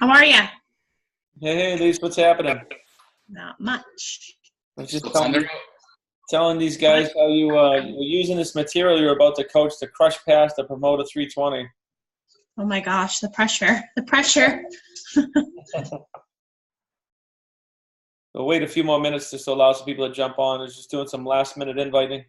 How are you? Hey, Lise, what's happening? Not much. I was just Still thunder? telling these guys how you're using this material you're about to coach to crush past the promoter 320. Oh my gosh, the pressure. The pressure. We'll wait a few more minutes just to allow some people to jump on. I was just doing some last minute inviting.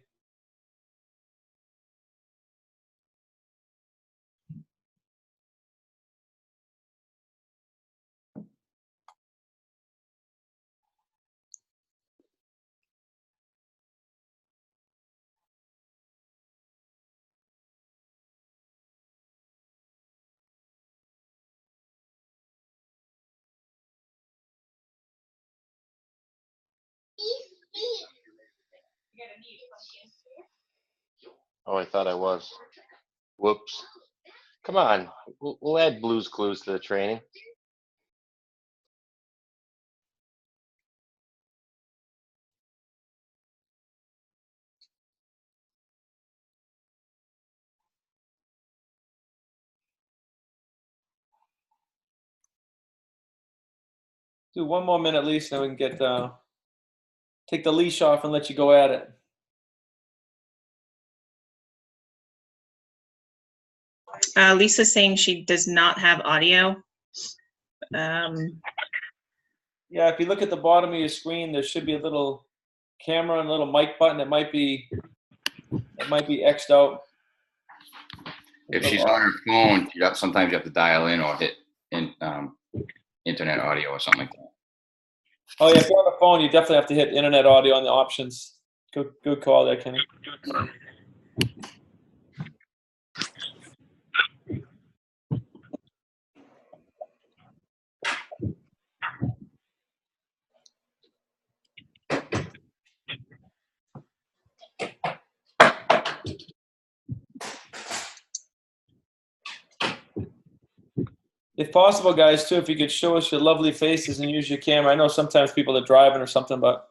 Oh, I thought I was. Whoops. Come on. We'll add Blue's Clues to the training. Do one more minute, Lisa, and we can get take the leash off and let you go at it. Lisa's saying she does not have audio. Yeah, if you look at the bottom of your screen, there should be a little camera and a little mic button. It might be X'd out. If she's on her phone, sometimes you have to dial in or hit internet audio or something like that. Oh yeah, if you're on the phone, you definitely have to hit internet audio on the options. Good call there, Kenny. If possible, guys, too, if you could show us your lovely faces and use your camera. I know sometimes people are driving or something, but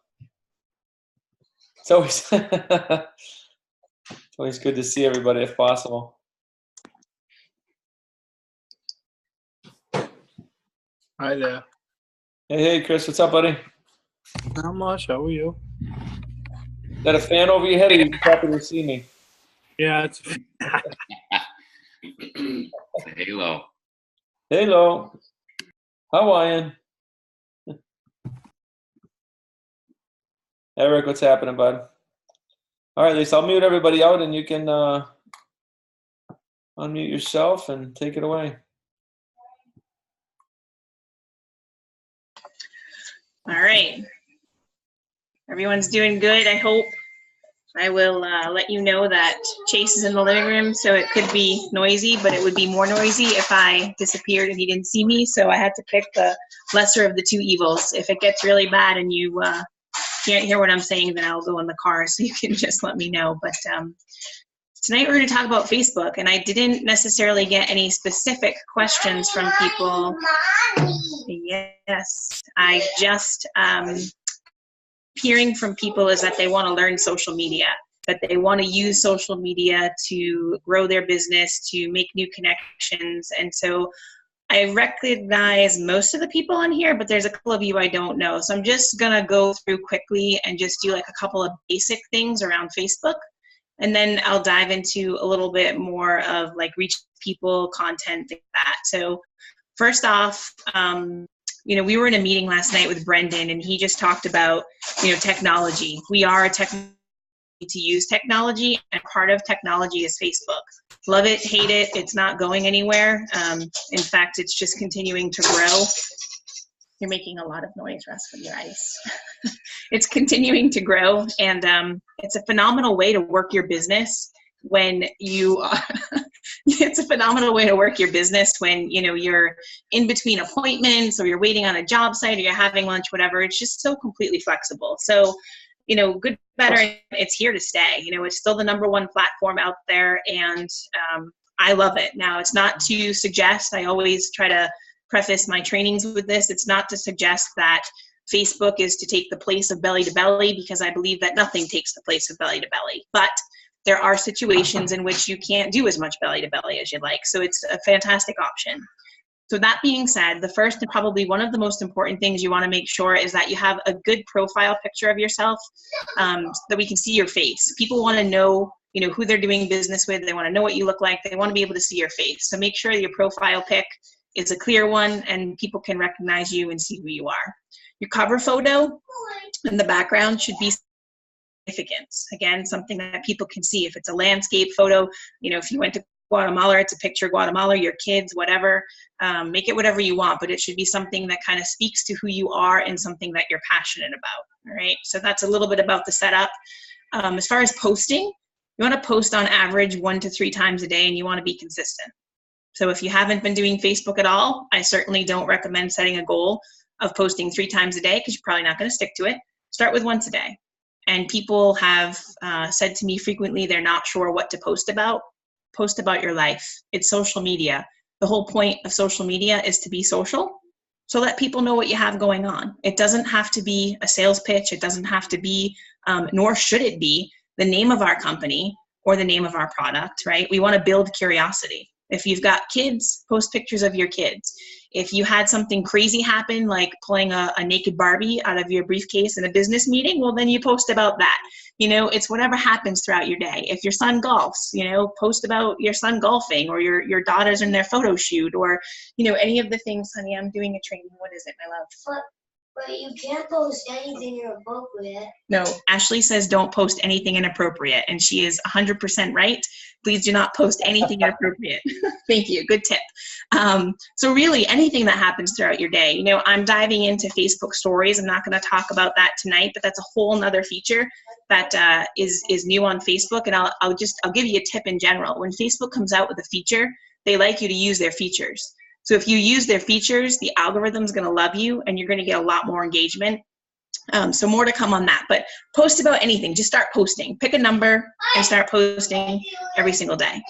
it's always it's always good to see everybody if possible. Hi there. Hey, Chris, what's up, buddy? Not much. How are you? Got a fan over your head, or you just happy to see me? Yeah, it's Halo. Hello. Hawaiian. Eric, what's happening, bud? All right, Lisa, I'll mute everybody out, and you can unmute yourself and take it away. All right. Everyone's doing good, I hope. I will let you know that Chase is in the living room, so it could be noisy, but it would be more noisy if I disappeared and he didn't see me, so I had to pick the lesser of the two evils. If it gets really bad and you can't hear what I'm saying, then I'll go in the car, so you can just let me know. But tonight we're going to talk about Facebook, and I didn't necessarily get any specific questions from people. Yes, I just hearing from people is that they want to learn social media, that they want to use social media to grow their business, to make new connections. And so I recognize most of the people on here, but there's a couple of you I don't know. So I'm just going to go through quickly and just do like a couple of basic things around Facebook. And then I'll dive into a little bit more of like reach people, content, things like that. So first off, we were in a meeting last night with Brendan, and he just talked about, technology. We are a technology to use technology, and part of technology is Facebook. Love it, hate it, it's not going anywhere. In fact, it's just continuing to grow. You're making a lot of noise, Russ, with your ice. It's continuing to grow, and it's a phenomenal way to work your business when you it's a phenomenal way to work your business when you're in between appointments, or you're waiting on a job site, or you're having lunch, whatever. It's just so completely flexible. So good, better, it's here to stay. It's still the #1 platform out there, and I love it. Now, it's not to suggest, I always try to preface my trainings with this, it's not to suggest that Facebook is to take the place of belly to belly, because I believe that nothing takes the place of belly to belly. But there are situations in which you can't do as much belly to belly as you'd like. So it's a fantastic option. So that being said, the first and probably one of the most important things you want to make sure is that you have a good profile picture of yourself, so that we can see your face. People want to know, who they're doing business with. They want to know what you look like. They want to be able to see your face. So make sure your profile pic is a clear one and people can recognize you and see who you are. Your cover photo in the background should be significance. Again, something that people can see. If it's a landscape photo, if you went to Guatemala, it's a picture of Guatemala, your kids, whatever. Make it whatever you want, but it should be something that kind of speaks to who you are and something that you're passionate about. All right. So that's a little bit about the setup. As far as posting, you want to post on average 1 to 3 times a day, and you want to be consistent. So if you haven't been doing Facebook at all, I certainly don't recommend setting a goal of posting 3 times a day, because you're probably not going to stick to it. Start with once a day. And people have said to me frequently they're not sure what to post about. Post about your life. It's social media. The whole point of social media is to be social. So let people know what you have going on. It doesn't have to be a sales pitch. It doesn't have to be, nor should it be, the name of our company or the name of our product, right? We want to build curiosity. If you've got kids, post pictures of your kids. If you had something crazy happen, like pulling a naked Barbie out of your briefcase in a business meeting, well, then you post about that. It's whatever happens throughout your day. If your son golfs, post about your son golfing, or your daughters in their photo shoot, or, any of the things. Honey, I'm doing a training. What is it, my love? But you can't post anything inappropriate. No, Ashley says don't post anything inappropriate, and she is 100% right. Please do not post anything inappropriate. Thank you. Good tip. So really, anything that happens throughout your day. I'm diving into Facebook stories. I'm not going to talk about that tonight, but that's a whole nother feature that is new on Facebook. And I'll give you a tip in general. When Facebook comes out with a feature, they like you to use their features. So if you use their features, the algorithm's going to love you, and you're going to get a lot more engagement. So more to come on that. But post about anything. Just start posting. Pick a number and start posting every single day.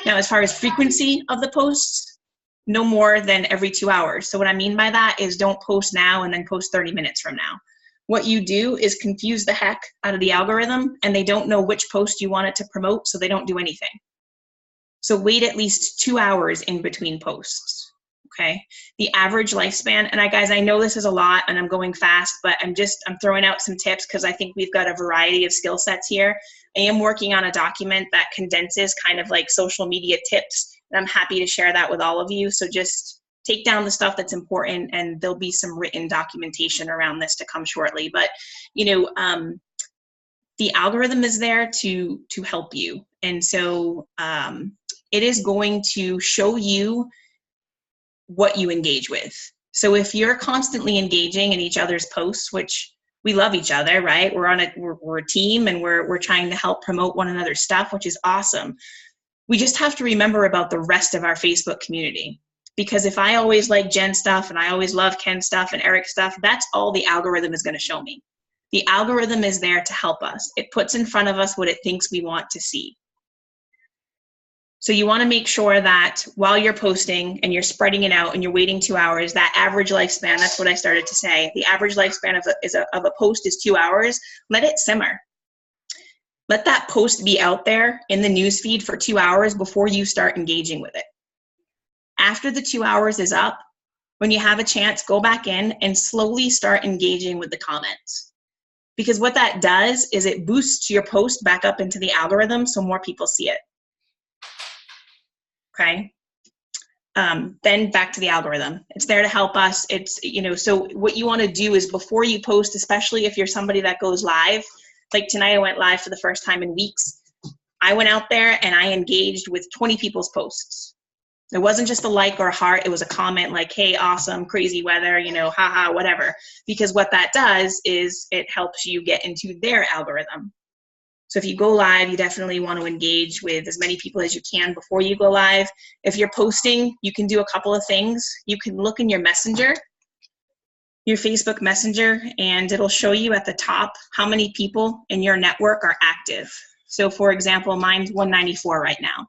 Now, as far as frequency of the posts, no more than every 2 hours. So what I mean by that is don't post now and then post 30 minutes from now. What you do is confuse the heck out of the algorithm, and they don't know which post you want it to promote, so they don't do anything. So wait at least 2 hours in between posts. Okay, the average lifespan, and guys, I know this is a lot and I'm going fast, but I'm throwing out some tips because I think we've got a variety of skill sets here. I am working on a document that condenses kind of like social media tips, and I'm happy to share that with all of you. So just take down the stuff that's important, and there'll be some written documentation around this to come shortly. But, the algorithm is there to help you. And so it is going to show you what you engage with. So if you're constantly engaging in each other's posts, which we love each other, right? We're a team, and we're trying to help promote one another's stuff, which is awesome. We just have to remember about the rest of our Facebook community. Because if I always like Jen's stuff and I always love Ken's stuff and Eric's stuff, that's all the algorithm is going to show me. The algorithm is there to help us. It puts in front of us what it thinks we want to see. So you want to make sure that while you're posting and you're spreading it out and you're waiting 2 hours, that average lifespan, that's what I started to say, the average lifespan of a post is 2 hours. Let it simmer. Let that post be out there in the newsfeed for 2 hours before you start engaging with it. After the 2 hours is up, when you have a chance, go back in and slowly start engaging with the comments. Because what that does is it boosts your post back up into the algorithm so more people see it. Okay. Then back to the algorithm. It's there to help us. It's, so what you want to do is before you post, especially if you're somebody that goes live, like tonight I went live for the first time in weeks. I went out there and I engaged with 20 people's posts. It wasn't just a like or a heart. It was a comment like, hey, awesome, crazy weather, haha, whatever. Because what that does is it helps you get into their algorithm. So if you go live, you definitely want to engage with as many people as you can before you go live. If you're posting, you can do a couple of things. You can look in your messenger, your Facebook Messenger, and it'll show you at the top how many people in your network are active. So for example, mine's 194 right now.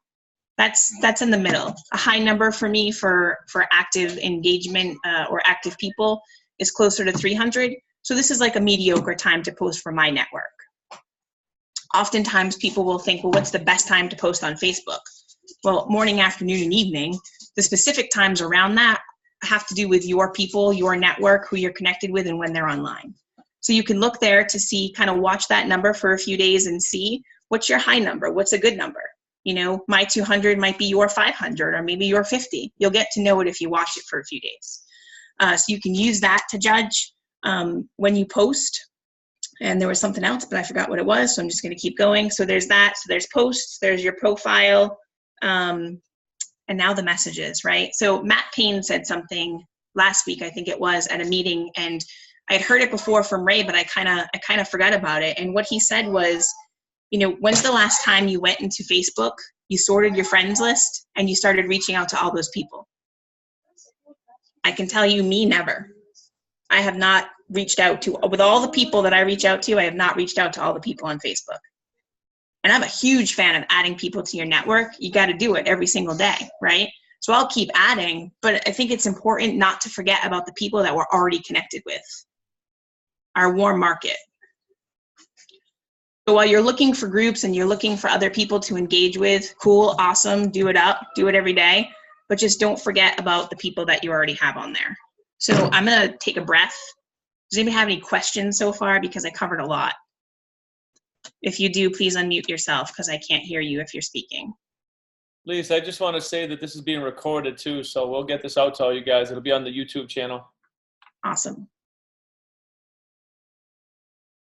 That's in the middle. A high number for me for active engagement or active people is closer to 300. So this is like a mediocre time to post for my network. Oftentimes people will think, well, what's the best time to post on Facebook? Well, morning, afternoon, and evening. The specific times around that have to do with your people, your network, who you're connected with, and when they're online. So you can look there to see, kind of watch that number for a few days and see what's your high number, what's a good number. You know, my 200 might be your 500 or maybe your 50. You'll get to know it if you watch it for a few days. So you can use that to judge when you post. And there was something else, but I forgot what it was, so I'm just going to keep going. So there's that. So there's posts, there's your profile, and now the messages, right? So Matt Payne said something last week, I think it was, at a meeting, and I'd heard it before from Ray, but I kind of forgot about it. And what he said was, you know, when's the last time you went into Facebook, you sorted your friends list, and you started reaching out to all those people? I can tell you, me, never. I have not reached out to, with all the people that I reach out to, I have not reached out to all the people on Facebook. And I'm a huge fan of adding people to your network. You got to do it every single day, right? So I'll keep adding, but I think it's important not to forget about the people that we're already connected with, our warm market. So while you're looking for groups and you're looking for other people to engage with, cool, awesome, do it up, do it every day, but just don't forget about the people that you already have on there. So I'm going to take a breath. Does anybody have any questions so far? Because I covered a lot. If you do, please unmute yourself because I can't hear you if you're speaking. Lisa, I just want to say that this is being recorded too, so we'll get this out to all you guys. It'll be on the YouTube channel. Awesome.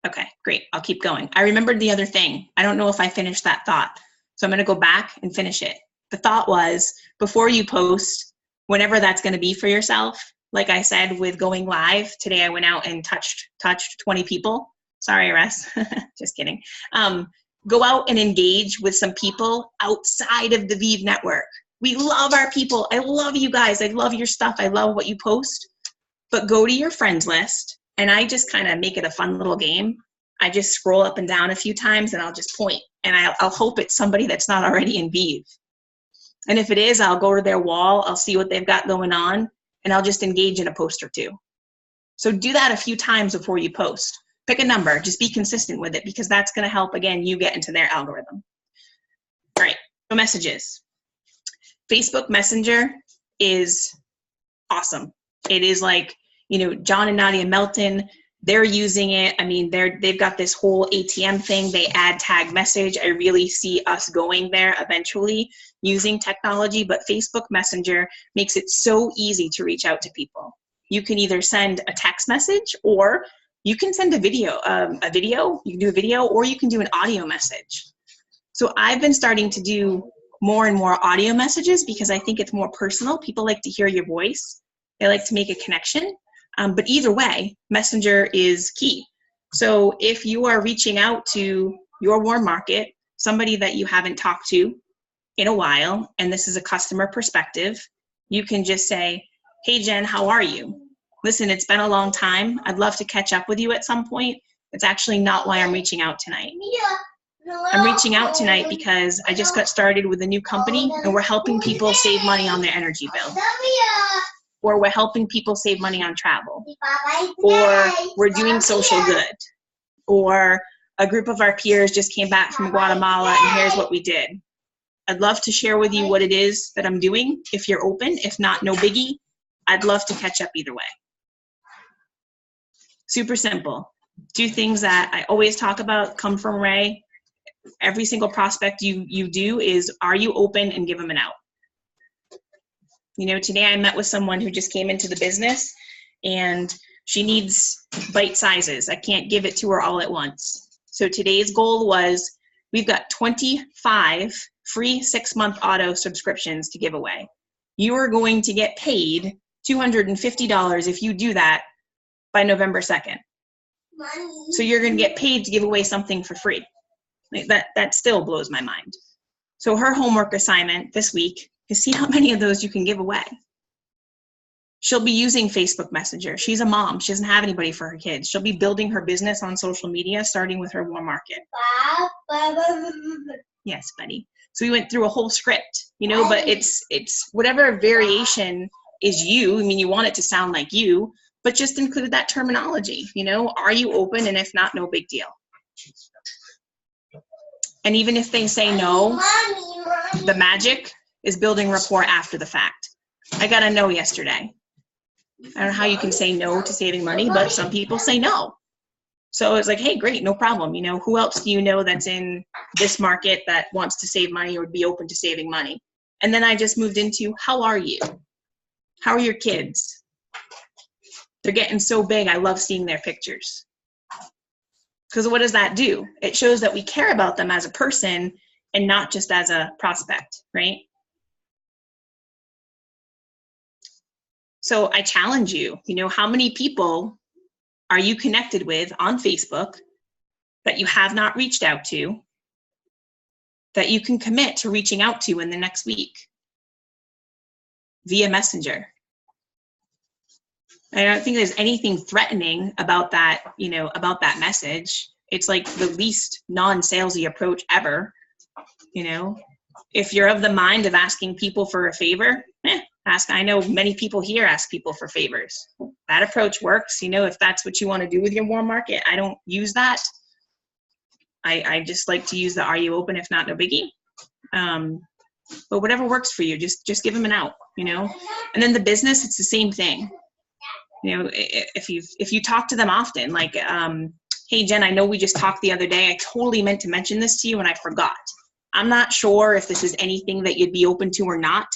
Okay, great. I'll keep going. I remembered the other thing. I don't know if I finished that thought, so I'm going to go back and finish it. The thought was, before you post, whenever that's going to be for yourself, like I said, with going live, today I went out and touched 20 people. Sorry, Russ. Just kidding. Go out and engage with some people outside of the VIV network. We love our people. I love you guys. I love your stuff. I love what you post. But go to your friends list, and I just kind of make it a fun little game. I just scroll up and down a few times, and I'll just point. And I'll hope it's somebody that's not already in VIV. And if it is, I'll go to their wall. I'll see what they've got going on, and I'll just engage in a post or two. So do that a few times before you post. Pick a number. Just be consistent with it, because that's going to help, again, you get into their algorithm. All right, so messages. Facebook Messenger is awesome. It is like, you know, John and Nadia Melton, they're using it. I mean, they've got this whole ATM thing. They add tag message. I really see us going there eventually using technology, but Facebook Messenger makes it so easy to reach out to people. You can either send a text message, or you can send a video. You can do a video, or you can do an audio message. So I've been starting to do more and more audio messages because I think it's more personal. People like to hear your voice. They like to make a connection. But either way, Messenger is key. So if you are reaching out to your warm market, somebody that you haven't talked to in a while, and this is a customer perspective, you can just say, hey, Jen, how are you? Listen, it's been a long time. I'd love to catch up with you at some point. It's actually not why I'm reaching out tonight. I'm reaching out tonight because I just got started with a new company, and we're helping people save money on their energy bill. Or we're helping people save money on travel. Or we're doing social good. Or a group of our peers just came back from Guatemala, and here's what we did. I'd love to share with you what it is that I'm doing, if you're open. If not, no biggie. I'd love to catch up either way. Super simple. Two things that I always talk about come from Ray. Every single prospect you do is, are you open, and give them an out. You know, today I met with someone who just came into the business, and she needs bite sizes. I can't give it to her all at once. So today's goal was, we've got 25 free 6-month auto subscriptions to give away. You are going to get paid $250 if you do that by November 2nd. So you're going to get paid to give away something for free. Like that still blows my mind. So her homework assignment this week is see how many of those you can give away. She'll be using Facebook Messenger. She's a mom. She doesn't have anybody for her kids. She'll be building her business on social media, starting with her warm market. Yes, buddy. So we went through a whole script, you know, but it's whatever variation is you. I mean, you want it to sound like you, but just include that terminology, you know, are you open? And if not, no big deal. And even if they say no, the magic is building rapport after the fact. I got a no yesterday. I don't know how you can say no to saving money, but some people say no. So it's like, hey, great, no problem. You know, who else do you know that's in this market that wants to save money or would be open to saving money? And then I just moved into, how are you? How are your kids? They're getting so big. I love seeing their pictures. Because what does that do? It shows that we care about them as a person and not just as a prospect, right? So I challenge you, you know, how many people are you connected with on Facebook that you have not reached out to, that you can commit to reaching out to in the next week via Messenger? I don't think there's anything threatening about that, you know, about that message. It's like the least non-salesy approach ever, you know. If you're of the mind of asking people for a favor, ask. I know many people here ask people for favors. That approach works. You know, if that's what you want to do with your warm market, I don't use that. I just like to use the "Are you open? If not, no biggie." But whatever works for you, just give them an out. You know, and then the business, it's the same thing. You know, if you talk to them often, like, hey Jen, I know we just talked the other day. I totally meant to mention this to you and I forgot. I'm not sure if this is anything that you'd be open to or not,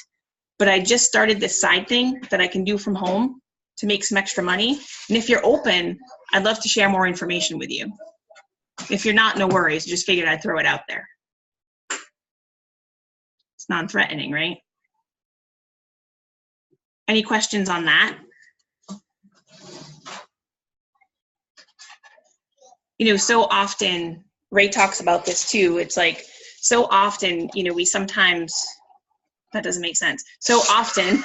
but I just started this side thing that I can do from home to make some extra money. And if you're open, I'd love to share more information with you. If you're not, no worries. Just figured I'd throw it out there. It's non-threatening, right? Any questions on that? You know, so often, Ray talks about this too. It's like, so often, you know, we sometimes, that doesn't make sense. So often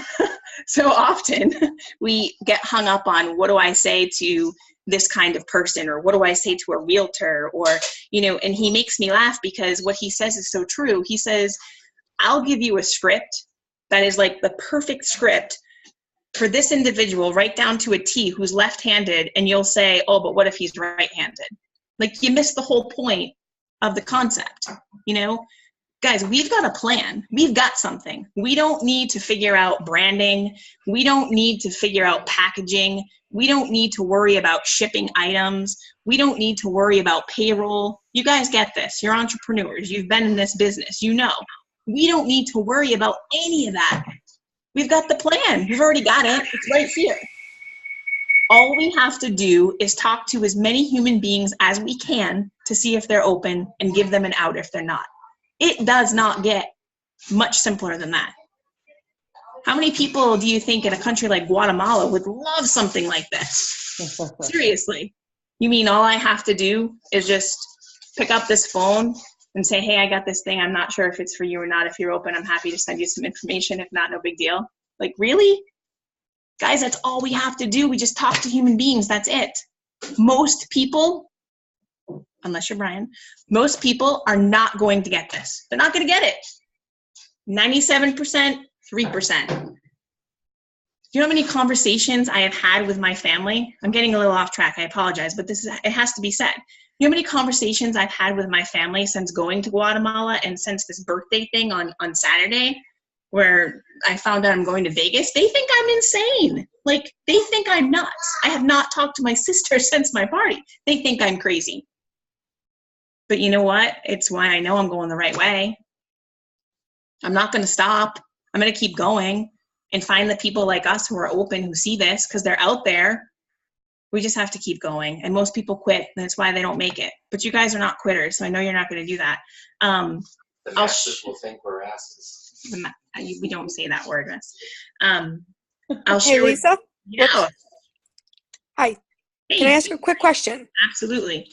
we get hung up on, what do I say to this kind of person, or what do I say to a realtor, or, you know, and he makes me laugh because what he says is so true. He says, I'll give you a script that is like the perfect script for this individual right down to a T who's left-handed, and you'll say, oh, but what if he's right-handed? Like, you missed the whole point of the concept, you know? Guys, we've got a plan. We've got something. We don't need to figure out branding. We don't need to figure out packaging. We don't need to worry about shipping items. We don't need to worry about payroll. You guys get this. You're entrepreneurs. You've been in this business. You know. We don't need to worry about any of that. We've got the plan. We've already got it. It's right here. All we have to do is talk to as many human beings as we can to see if they're open and give them an out if they're not. It does not get much simpler than that. How many people do you think in a country like Guatemala would love something like this? Seriously. You mean all I have to do is just pick up this phone and say, hey, I got this thing. I'm not sure if it's for you or not. If you're open, I'm happy to send you some information. If not, no big deal. Like, really? Guys, that's all we have to do. We just talk to human beings. That's it. Most people, unless you're Brian, most people are not going to get this. They're not going to get it. 97%, 3%. Do you know how many conversations I have had with my family? I'm getting a little off track. I apologize, but it has to be said. You know how many conversations I've had with my family since going to Guatemala and since this birthday thing on Saturday, where I found out I'm going to Vegas? They think I'm insane. Like, they think I'm nuts. I have not talked to my sister since my party. They think I'm crazy. But you know what? It's why I know I'm going the right way. I'm not going to stop. I'm going to keep going and find the people like us who are open, who see this, because they're out there. We just have to keep going. And most people quit. That's why they don't make it. But you guys are not quitters, so I know you're not going to do that. The masters will think we're asses. We don't say that word, Miss. I'll Hey, share Lisa. Yeah. Whoops. Hi. Hey, Can I ask you a quick question? absolutely.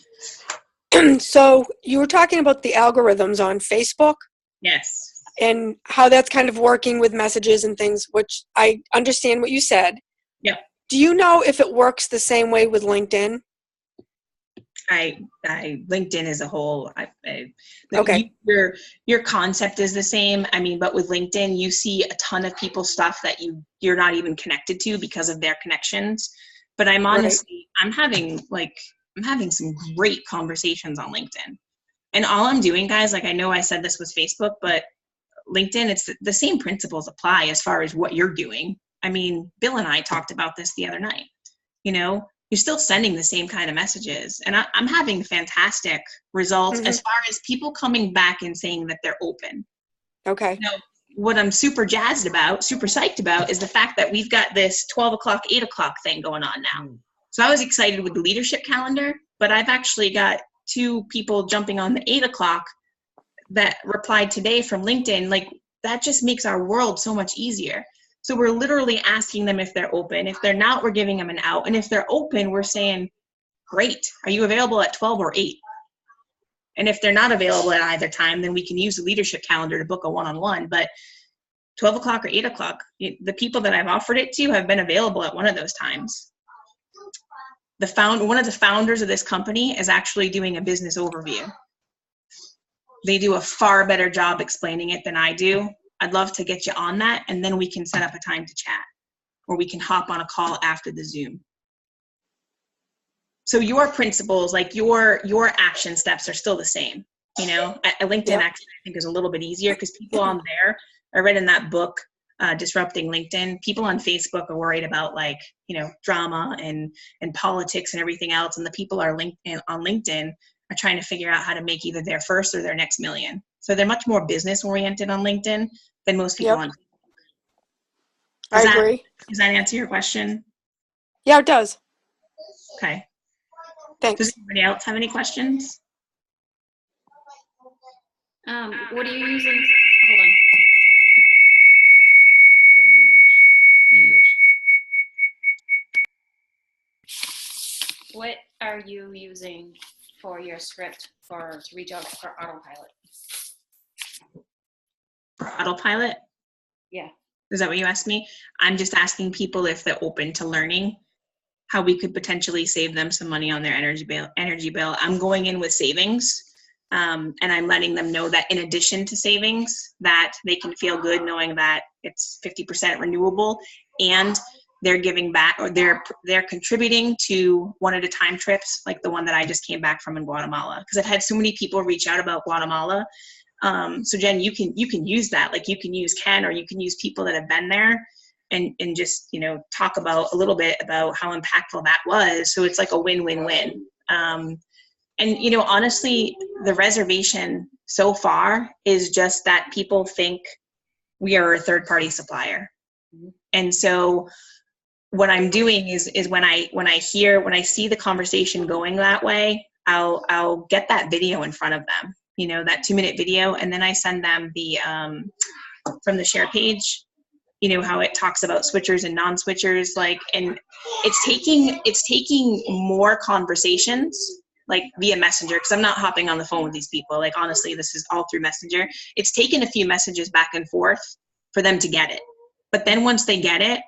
So you were talking about the algorithms on Facebook Yes. and how that's kind of working with messages and things, which I understand what you said. Yep. Do you know if it works the same way with LinkedIn? LinkedIn as a whole, Okay. Your concept is the same. I mean, but with LinkedIn, you see a ton of people's stuff that you're not even connected to because of their connections. But I'm honestly, I'm having some great conversations on LinkedIn. And all I'm doing, guys, like, I know I said this was Facebook, but LinkedIn, it's the same principles apply as far as what you're doing. I mean, Bill and I talked about this the other night. You know, you're still sending the same kind of messages. And I'm having fantastic results as far as people coming back and saying that they're open. Okay. Now, what I'm super jazzed about, super psyched about, is the fact that we've got this 12 o'clock, 8 o'clock thing going on now. So I was excited with the leadership calendar, but I've actually got 2 people jumping on the 8 o'clock that replied today from LinkedIn. Like, that just makes our world so much easier. So we're literally asking them if they're open. If they're not, we're giving them an out. And if they're open, we're saying, great, are you available at 12 or 8? And if they're not available at either time, then we can use the leadership calendar to book a one-on-one. But 12 o'clock or 8 o'clock, the people that I've offered it to have been available at one of those times. One of the founders of this company is actually doing a business overview. They do a far better job explaining it than I do. I'd love to get you on that, and then we can set up a time to chat, or we can hop on a call after the Zoom. So your principles, like your action steps, are still the same. You know, LinkedIn actually I think is a little bit easier because people on there, I read in that book, Disrupting LinkedIn, people on Facebook are worried about, like, you know, drama and politics and everything else, and the people on LinkedIn are trying to figure out how to make either their first or their next million. So they're much more business oriented on LinkedIn than most people on. I agree. Does that answer your question? Yeah, it does. Okay. Thanks. Does anybody else have any questions? What are you using? Hold on. What are you using for your script to reach out for autopilot? For autopilot? Yeah. Is that what you asked me? I'm just asking people if they're open to learning how we could potentially save them some money on their energy bill. I'm going in with savings, and I'm letting them know that in addition to savings, that they can feel good knowing that it's 50% renewable, and they're giving back, or they're contributing to one-at-a-time trips, like the one that I just came back from in Guatemala, because I've had so many people reach out about Guatemala. So Jen, you can use that. Like, you can use Ken, or you can use people that have been there and just, you know, talk about a little bit about how impactful that was. So it's like a win-win-win. And, you know, honestly, the reservation so far is just that people think we are a third-party supplier. And so what I'm doing is when I see the conversation going that way, I'll get that video in front of them, you know, that 2-minute video, and then I send them the from the share page, you know, how it talks about switchers and non-switchers, like, and it's taking more conversations, like, via Messenger, because I'm not hopping on the phone with these people. Like, honestly, this is all through Messenger. It's taken a few messages back and forth for them to get it. But then once they get it,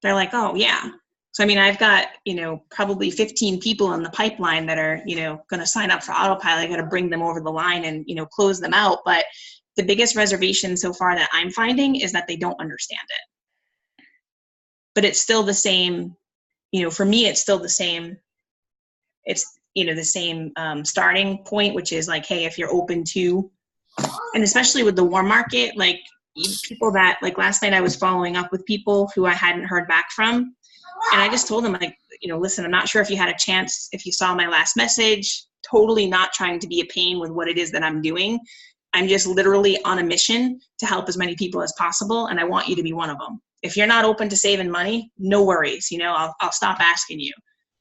they're like, oh, yeah. So, I mean, I've got, you know, probably 15 people in the pipeline that are, you know, going to sign up for autopilot. I got to bring them over the line and, you know, close them out. But the biggest reservation so far that I'm finding is that they don't understand it. But it's still the same, you know, for me, it's still the same. It's, you know, the same starting point, which is like, hey, if you're open to, and especially with the warm market, like, people that, like, last night I was following up with people who I hadn't heard back from. And I just told them, like, you know, listen, I'm not sure if you had a chance, if you saw my last message, totally not trying to be a pain with what it is that I'm doing. I'm just literally on a mission to help as many people as possible. And I want you to be one of them. If you're not open to saving money, no worries. You know, I'll stop asking you.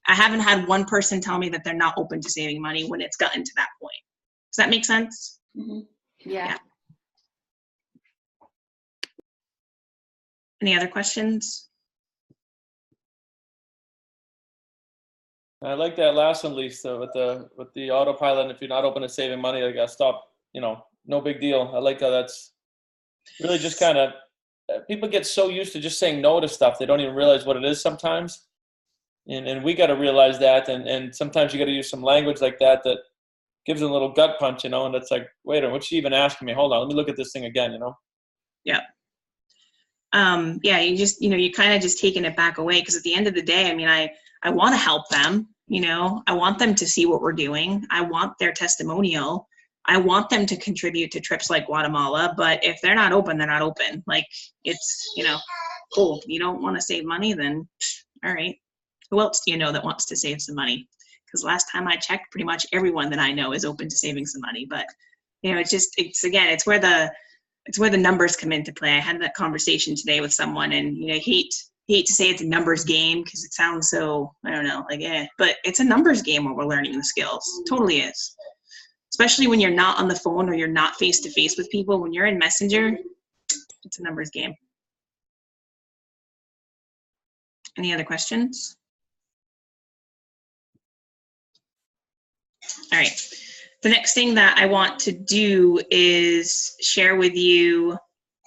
I haven't had one person tell me that they're not open to saving money when it's gotten to that point. Does that make sense? Mm-hmm. Yeah. Any other questions? I like that last one, Lisa, with the autopilot. And if you're not open to saving money, I gotta stop. You know, no big deal. I like how that's really just kind of, people get so used to just saying no to stuff, they don't even realize what it is sometimes. And we got to realize that. And sometimes you got to use some language like that gives them a little gut punch, you know. And it's like, wait a minute, what's she even asking me? Hold on, let me look at this thing again, you know. Yeah. Yeah, you just, you know, you kind of just taking it back away, because at the end of the day, I mean, I want to help them, you know. I want them to see what we're doing. I want their testimonial. I want them to contribute to trips like Guatemala, but if they're not open, they're not open. Like, it's, you know, Cool. You don't want to save money, then all right. Who else do you know that wants to save some money? Because last time I checked, pretty much everyone that I know is open to saving some money. But it's where the numbers come into play. I had that conversation today with someone, and I hate to say it's a numbers game because it sounds so, I don't know, but it's a numbers game where we're learning the skills. Totally is. Especially when you're not on the phone or you're not face to face with people. When you're in Messenger, it's a numbers game. Any other questions? All right. The next thing that I want to do is share with you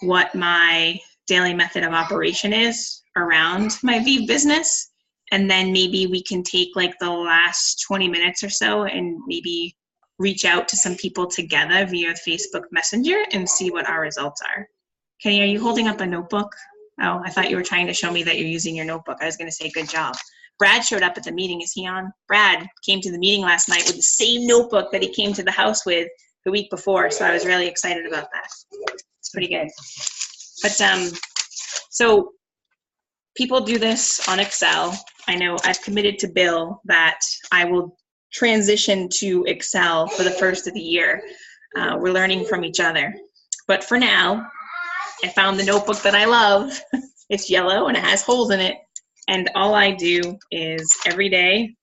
what my daily method of operation is around my VIV business. And then maybe we can take like the last 20 minutes or so and maybe reach out to some people together via Facebook Messenger and see what our results are. Kenny, are you holding up a notebook? Oh, I thought you were trying to show me that you're using your notebook. I was going to say good job. Brad showed up at the meeting. Is he on? Brad came to the meeting last night with the same notebook that he came to the house with the week before, so I was really excited about that. It's pretty good. But so people do this on Excel. I know I've committed to Bill that I will transition to Excel for the first of the year. We're learning from each other. But for now, I found the notebook that I love. It's yellow and it has holes in it. And all I do is every day,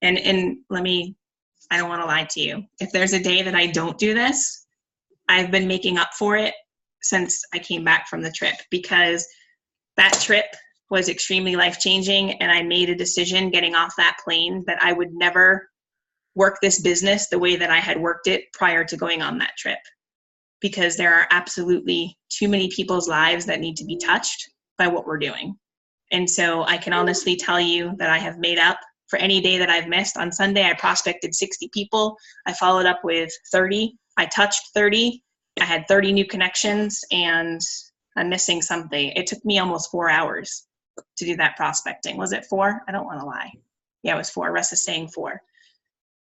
and I don't want to lie to you. If there's a day that I don't do this, I've been making up for it since I came back from the trip, because that trip was extremely life-changing, and I made a decision getting off that plane that I would never work this business the way that I had worked it prior to going on that trip, because there are absolutely too many people's lives that need to be touched by what we're doing. And so I can honestly tell you that I have made up for any day that I've missed. On Sunday, I prospected 60 people. I followed up with 30. I touched 30. I had 30 new connections, and I'm missing something. It took me almost 4 hours to do that prospecting. Was it 4? I don't want to lie. Yeah, it was 4. Russ is saying 4.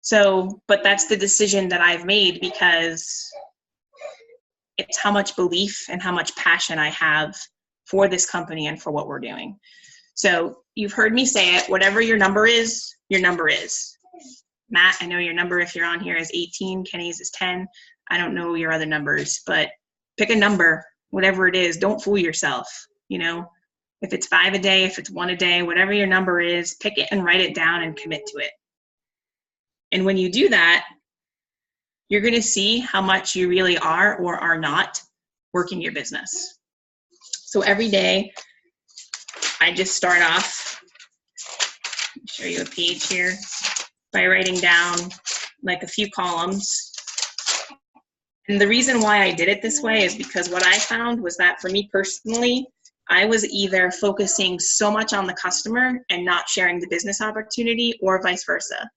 So, but that's the decision that I've made, because it's how much belief and how much passion I have for this company and for what we're doing. So you've heard me say it, whatever your number is, your number is. Matt, I know your number, if you're on here, is 18. Kenny's is 10. I don't know your other numbers, but pick a number, whatever it is. Don't fool yourself. If it's 5 a day, if it's 1 a day, whatever your number is, pick it and write it down and commit to it. And when you do that, you're going to see how much you really are or are not working your business. So every day, I just start off, let me show you a page here, by writing down like a few columns. And the reason why I did it this way is because what I found was that for me personally, I was either focusing so much on the customer and not sharing the business opportunity, or vice versa.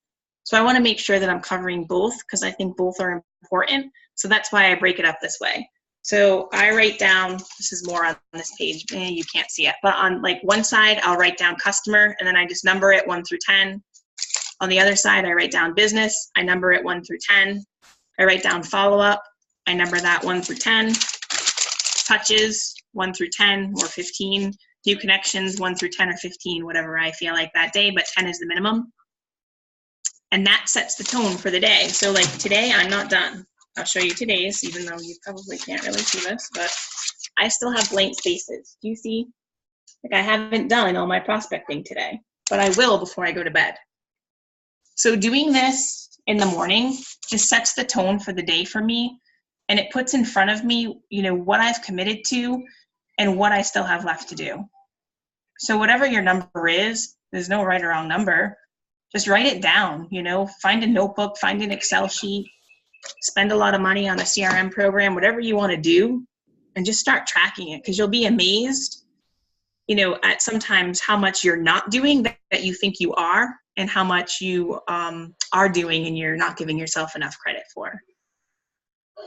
So I want to make sure that I'm covering both, because I think both are important. So that's why I break it up this way. So I write down, this is more on this page, you can't see it, but on like one side, I'll write down customer, and then I just number it 1 through 10. On the other side, I write down business, I number it 1 through 10. I write down follow-up, I number that 1 through 10. Touches, 1 through 10 or 15. New connections, 1 through 10 or 15, whatever I feel like that day, but 10 is the minimum. And that sets the tone for the day. So like today, I'm not done. I'll show you today's, even though you probably can't really see this, but I still have blank spaces. Do you see? Like, I haven't done all my prospecting today, but I will before I go to bed. So doing this in the morning just sets the tone for the day for me, and it puts in front of me, what I've committed to and what I still have left to do. So whatever your number is, there's no right or wrong number. Just write it down, find a notebook, find an Excel sheet, spend a lot of money on a CRM program, whatever you want to do, and just start tracking it, because you'll be amazed, at sometimes how much you're not doing that you think you are, and how much you are doing and you're not giving yourself enough credit for.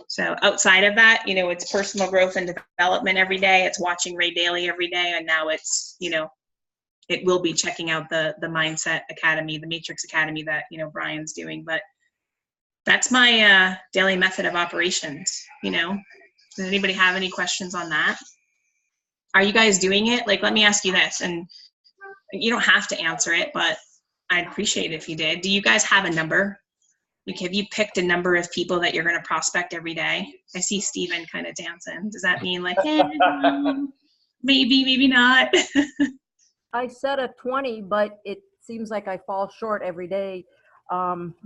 So outside of that, it's personal growth and development every day. It's watching Ray Daly every day. And now it's, it will be checking out the Mindset Academy, the Matrix Academy that, Brian's doing. But that's my daily method of operations. Does anybody have any questions on that? Are you guys doing it? Like, let me ask you this, and you don't have to answer it, but I'd appreciate it if you did. Do you guys have a number? Like, have you picked a number of people that you're going to prospect every day? I see Steven kind of dancing. Does that mean like, maybe, maybe not? I set a 20, but it seems like I fall short every day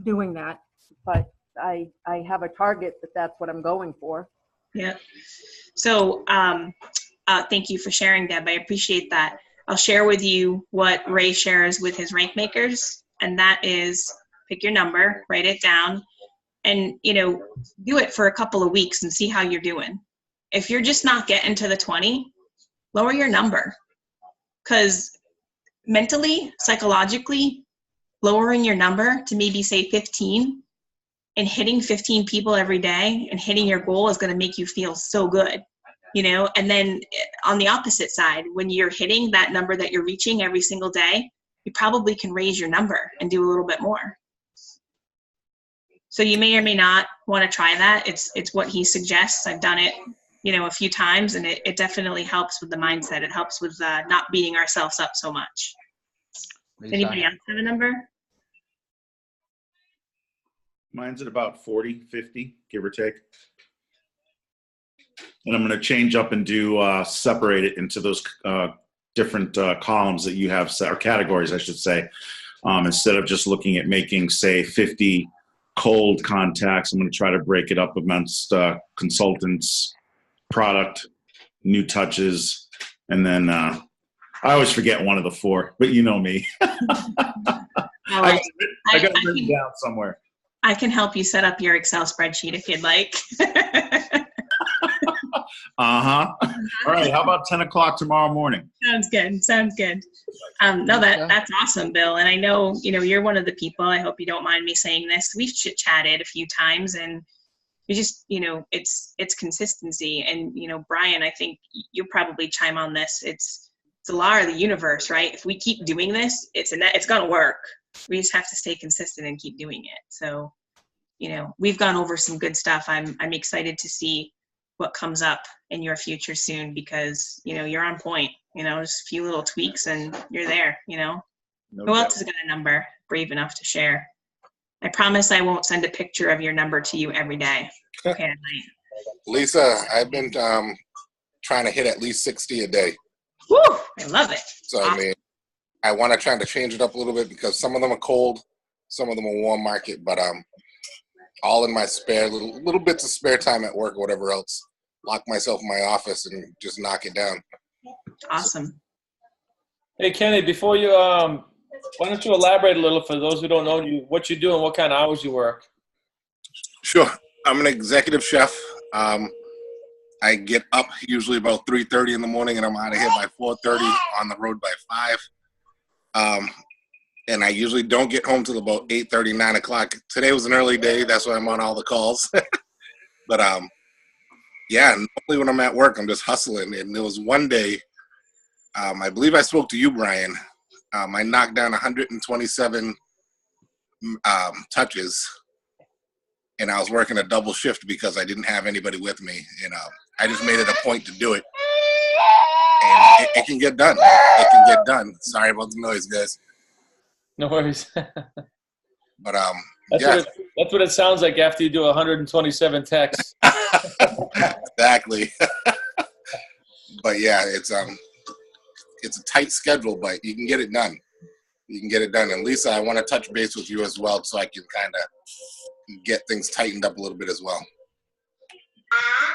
doing that. But I have a target that's what I'm going for. Yeah. So thank you for sharing, Deb. I appreciate that. I'll share with you what Ray shares with his rank makers, and that is pick your number, write it down, and do it for a couple of weeks and see how you're doing. If you're just not getting to the 20, lower your number, because mentally, psychologically, lowering your number to maybe say 15 and hitting 15 people every day and hitting your goal is going to make you feel so good, and then on the opposite side, when you're hitting that number that you're reaching every single day, you probably can raise your number and do a little bit more. So you may or may not want to try that. It's what he suggests. I've done it, a few times, and it definitely helps with the mindset. It helps with not beating ourselves up so much. Anybody else have a number? Mine's at about 40, 50, give or take. And I'm going to change up and do separate it into those different columns that you have, or categories, I should say. Instead of just looking at making, say, 50 cold contacts, I'm going to try to break it up amongst consultants, product, new touches, and then I always forget one of the four, but you know me. I got it written down somewhere. I can help you set up your Excel spreadsheet if you'd like. All right. How about 10 o'clock tomorrow morning? Sounds good. No, that's awesome, Bill. And I know, you're one of the people, I hope you don't mind me saying this. We've chit-chatted a few times, and you just, it's consistency. And, Brian, I think you'll probably chime on this. It's the law of the universe, right? If we keep doing this, it's going to work. We just have to stay consistent and keep doing it. So, we've gone over some good stuff. I'm excited to see what comes up in your future soon, because, you're on point, just a few little tweaks and you're there, No Who doubt. else has got a number brave enough to share? I promise I won't send a picture of your number to you every day. Okay. Lisa, I've been trying to hit at least 60 a day. Woo! I love it. So, awesome. I want to try to change it up a little bit, because some of them are cold, some of them are warm market, but all in my spare little bits of spare time at work or whatever else, lock myself in my office and just knock it down. Awesome. Hey, Kenny, before you, why don't you elaborate a little for those who don't know you, what you do and what kind of hours you work? Sure. I'm an executive chef. I get up usually about 3:30 in the morning, and I'm out of here by 4:30, on the road by 5. And I usually don't get home till about 8:30, 9 o'clock. Today was an early day. That's why I'm on all the calls. But yeah, normally when I'm at work, I'm just hustling. And there was one day, I believe I spoke to you, Brian. I knocked down 127 touches, and I was working a double shift because I didn't have anybody with me. And I just made it a point to do it. And it can get done. It can get done. Sorry about the noise, guys. No worries. But that's what it sounds like after you do 127 texts. Exactly. But yeah, it's a tight schedule, but you can get it done. You can get it done. And Lisa, I want to touch base with you as well, so I can kind of get things tightened up a little bit as well.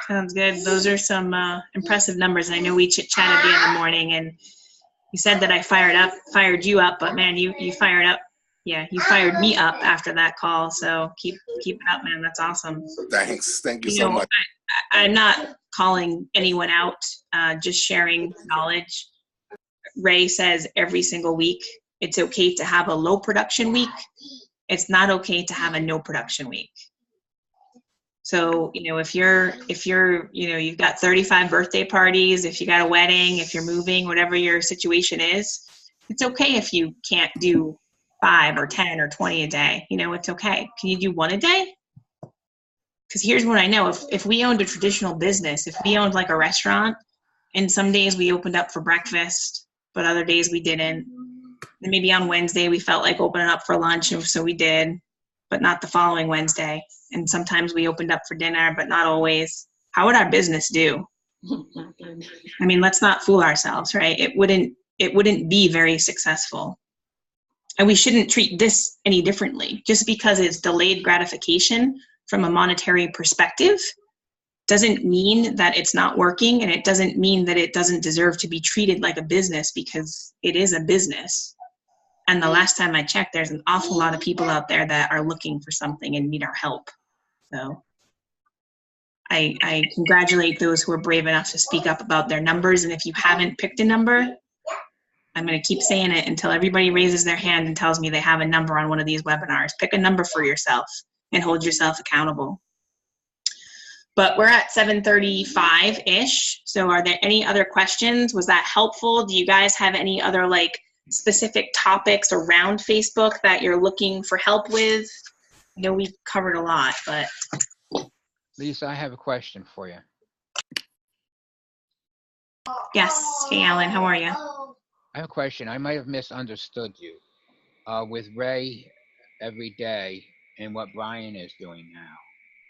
Sounds good. Those are some impressive numbers. I know we chit-chatted the other morning, and you said that I fired you up, but man, you fired up. Yeah, you fired me up after that call. So keep it up, man. That's awesome. Thanks. Thank you so much. I'm not calling anyone out, just sharing knowledge. Ray says every single week, it's okay to have a low production week. It's not okay to have a no production week. So, if you're, you've got 35 birthday parties, if you got a wedding, if you're moving, whatever your situation is, it's okay if you can't do 5 or 10 or 20 a day. It's okay. Can you do 1 a day? Because here's what I know. If we owned a traditional business, if we owned like a restaurant And some days we opened up for breakfast, but other days we didn't. And maybe on Wednesday we felt like opening up for lunch, and so we did, but not the following Wednesday. And sometimes we opened up for dinner, but not always. How would our business do? I mean, let's not fool ourselves, right? It wouldn't be very successful. And we shouldn't treat this any differently. Just because it's delayed gratification from a monetary perspective doesn't mean that it's not working, and it doesn't mean that it doesn't deserve to be treated like a business, because it is a business. And the last time I checked, there's an awful lot of people out there that are looking for something and need our help. So I congratulate those who are brave enough to speak up about their numbers. And if you haven't picked a number, I'm going to keep saying it until everybody raises their hand and tells me they have a number on one of these webinars. Pick a number for yourself and hold yourself accountable. But we're at 7:35-ish. So are there any other questions? Was that helpful? Do you guys have any other like specific topics around Facebook that you're looking for help with? I know we've covered a lot, but. Lisa, I have a question for you. Yes. Hey, Alan, how are you? I have a question. I might have misunderstood you. With Ray every day and what Brian is doing now.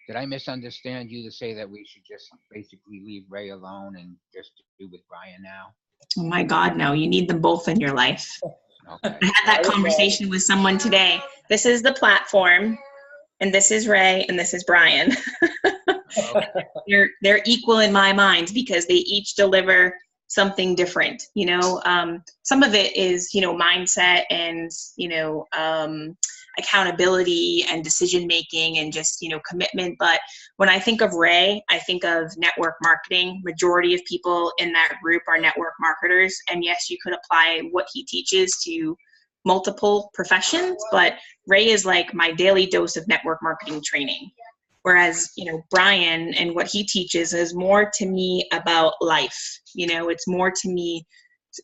Did I misunderstand you to say that we should just basically leave Ray alone and just do with Brian now? Oh my God, no. You need them both in your life. Okay. I had that conversation with someone today. This is the platform, and this is Ray, and this is Brian. They're equal in my mind because they each deliver something different. You know, some of it is, you know, mindset and, you know, accountability and decision making and just, you know, commitment. But when I think of Ray, I think of network marketing. Majority of people in that group are network marketers. And yes, you could apply what he teaches to multiple professions, but Ray is like my daily dose of network marketing training. Whereas, you know, Brian and what he teaches is more to me about life. You know, it's more to me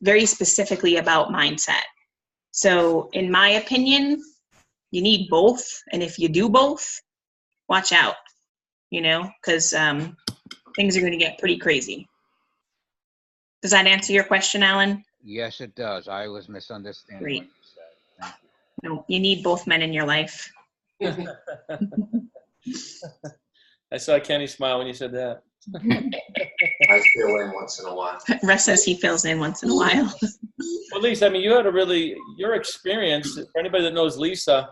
very specifically about mindset. So in my opinion, you need both. And if you do both, watch out, you know, because things are going to get pretty crazy. Does that answer your question, Alan? Yes, it does. I was misunderstanding Great. what you said. Thank you. No, you need both men in your life. I saw Kenny smile when you said that. I fill in once in a while. Russ says he fills in once in a while. Well, Lisa, I mean, you had your experience, for anybody that knows Lisa,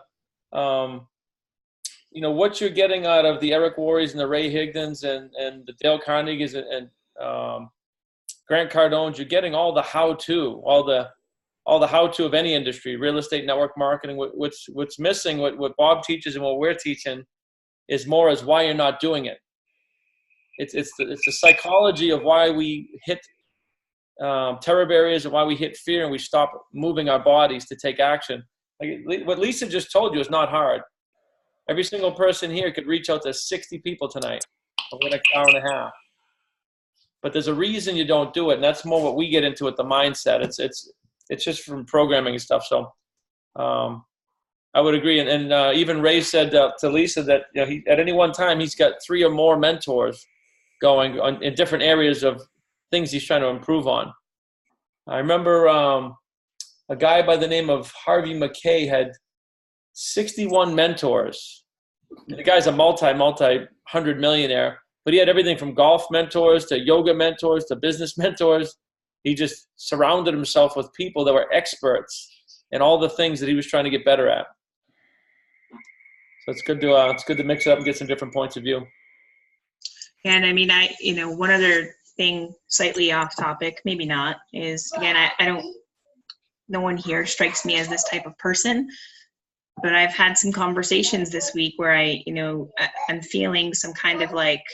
you know, what you're getting out of the Eric Worreys and the Ray Higdons and the Dale Carnegies and Grant Cardones, you're getting all the how-to, all the how-to of any industry, real estate, network marketing. What's missing, what Bob teaches and what we're teaching is more as why you're not doing it. It's the psychology of why we hit terror barriers and why we hit fear and we stop moving our bodies to take action. Like what Lisa just told you is not hard. Every single person here could reach out to 60 people tonight over the next hour and a half. But there's a reason you don't do it, and that's more what we get into with the mindset. It's just from programming and stuff. So I would agree. And even Ray said to Lisa that, you know, at any one time he's got 3 or more mentors going on in different areas of things he's trying to improve on. I remember a guy by the name of Harvey McKay had 61 mentors. The guy's a multi-hundred millionaire, but he had everything from golf mentors to yoga mentors to business mentors. He just surrounded himself with people that were experts in all the things that he was trying to get better at. So it's good to mix it up and get some different points of view. And I mean, one other thing slightly off topic, maybe not, is again, no one here strikes me as this type of person, but I've had some conversations this week where I'm feeling some kind of like,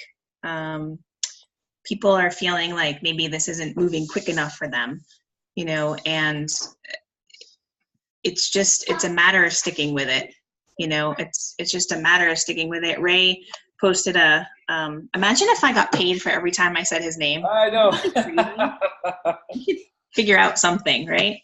people are feeling like maybe this isn't moving quick enough for them, and it's a matter of sticking with it. It's just a matter of sticking with it. Ray posted imagine if I got paid for every time I said his name. I know. You could figure out something, right?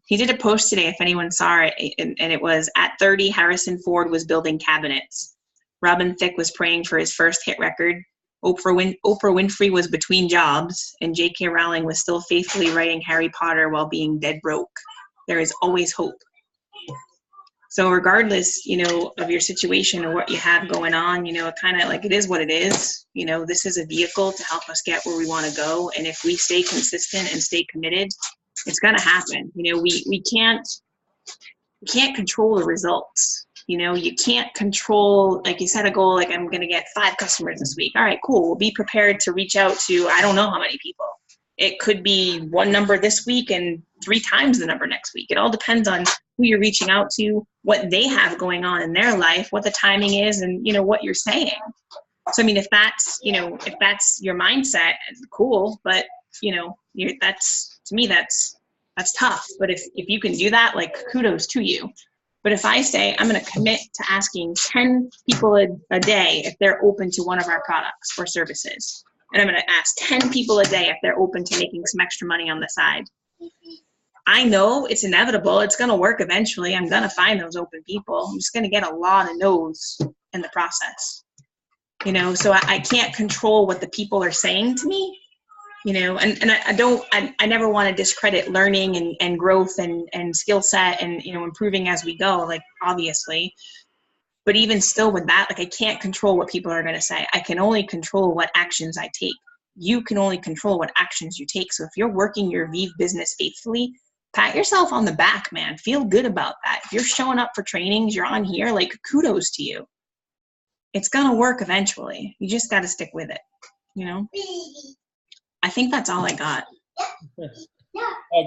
He did a post today, if anyone saw it, and it was, at 30, Harrison Ford was building cabinets. Robin Thicke was praying for his first hit record. Oprah Winfrey was between jobs, and J.K. Rowling was still faithfully writing Harry Potter while being dead broke. There is always hope. So regardless, of your situation or what you have going on, it kind of like, it is what it is. This is a vehicle to help us get where we want to go. And if we stay consistent and stay committed, it's going to happen. We can't control the results. You can't control, like you set a goal, like I'm going to get 5 customers this week. All right, cool. We'll be prepared to reach out to, I don't know how many people. It could be 1 number this week and 3 times the number next week. It all depends on who you're reaching out to, what they have going on in their life, what the timing is, and what you're saying. So I mean, if that's your mindset, cool. But that's, to me, that's tough. But if you can do that, like, kudos to you. But if I say I'm going to commit to asking 10 people a day if they're open to one of our products or services, and I'm going to ask 10 people a day if they're open to making some extra money on the side, I know it's inevitable. It's going to work eventually. I'm going to find those open people. I'm just going to get a lot of no's in the process. So I can't control what the people are saying to me. And I never want to discredit learning and growth and skill set and, improving as we go, like, obviously. But even still with that, like, I can't control what people are going to say. I can only control what actions I take. You can only control what actions you take. So if you're working your VIV business faithfully, pat yourself on the back, man. Feel good about that. If you're showing up for trainings, you're on here, like, kudos to you. It's going to work eventually. You just got to stick with it, I think that's all I got.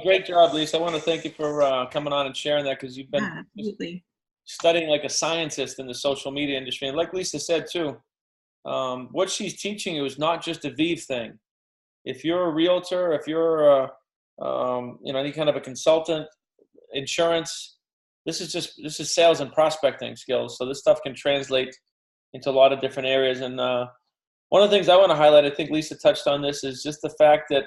Great job, Lisa. I want to thank you for coming on and sharing that, because you've been studying like a scientist in the social media industry. And like Lisa said too, what she's teaching you is not just a VIV thing. If you're a realtor, if you're any kind of a consultant, insurance, this is sales and prospecting skills. So this stuff can translate into a lot of different areas. And one of the things I want to highlight, I think Lisa touched on this, is just the fact that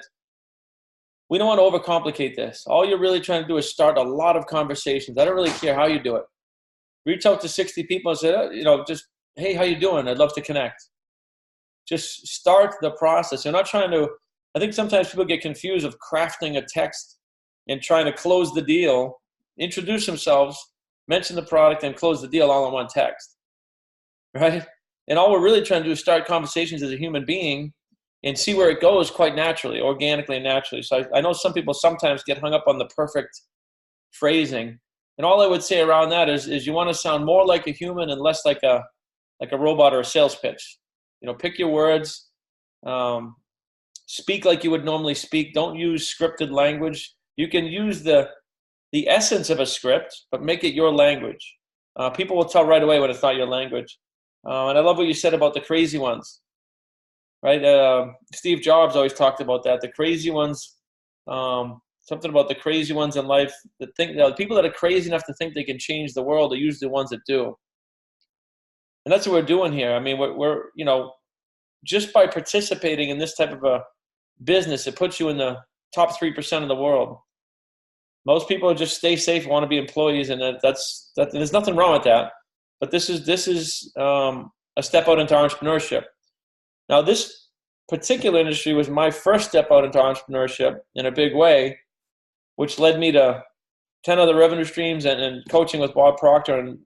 we don't want to overcomplicate this. All you're really trying to do is start a lot of conversations. I don't really care how you do it. Reach out to 60 people and say, just, hey, how you doing? I'd love to connect. Just start the process. You're not trying to, I think sometimes people get confused of crafting a text and trying to close the deal, introduce themselves, mention the product, and close the deal all in one text, right? And all we're really trying to do is start conversations as a human being and see where it goes quite naturally, organically and naturally. So I know some people sometimes get hung up on the perfect phrasing. And all I would say around that is you want to sound more like a human and less like a robot or a sales pitch. Pick your words, speak like you would normally speak. Don't use scripted language. You can use the essence of a script, but make it your language. People will tell right away when it's not your language. And I love what you said about the crazy ones, right? Steve Jobs always talked about that. The crazy ones, something about the crazy ones in life that think, the people that are crazy enough to think they can change the world are usually the ones that do. And that's what we're doing here. I mean, we're just by participating in this type of a business, it puts you in the top 3% of the world. Most people just stay safe, want to be employees, and there's nothing wrong with that. But this is a step out into entrepreneurship. Now, this particular industry was my first step out into entrepreneurship in a big way, which led me to 10 other revenue streams and coaching with Bob Proctor and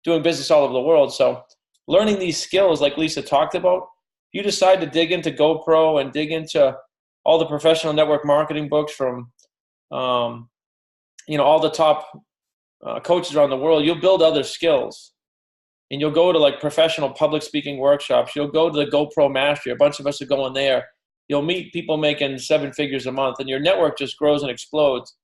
doing business all over the world. So learning these skills, like Lisa talked about, you decide to dig into GoPro and dig into all the professional network marketing books from, all the top coaches around the world, you'll build other skills. And you'll go to like professional public speaking workshops. You'll go to the GoPro Mastery. A bunch of us are going there. You'll meet people making 7 figures a month, and your network just grows and explodes.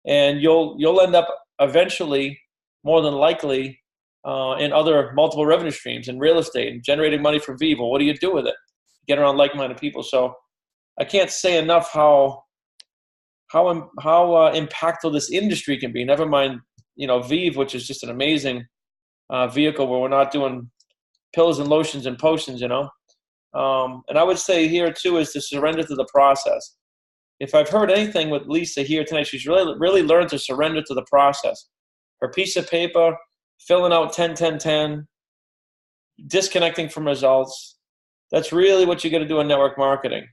And you'll end up eventually, more than likely, in other multiple revenue streams in real estate and generating money from VIV. What do you do with it? Get around like-minded people. So I can't say enough how impactful this industry can be. Never mind, VIV, which is just an amazing vehicle where we're not doing pills and lotions and potions, And I would say here too is to surrender to the process. If I've heard anything with Lisa here tonight, she's really learned to surrender to the process. Her piece of paper, filling out 10, 10, 10, disconnecting from results, That's really what you got to do in network marketing.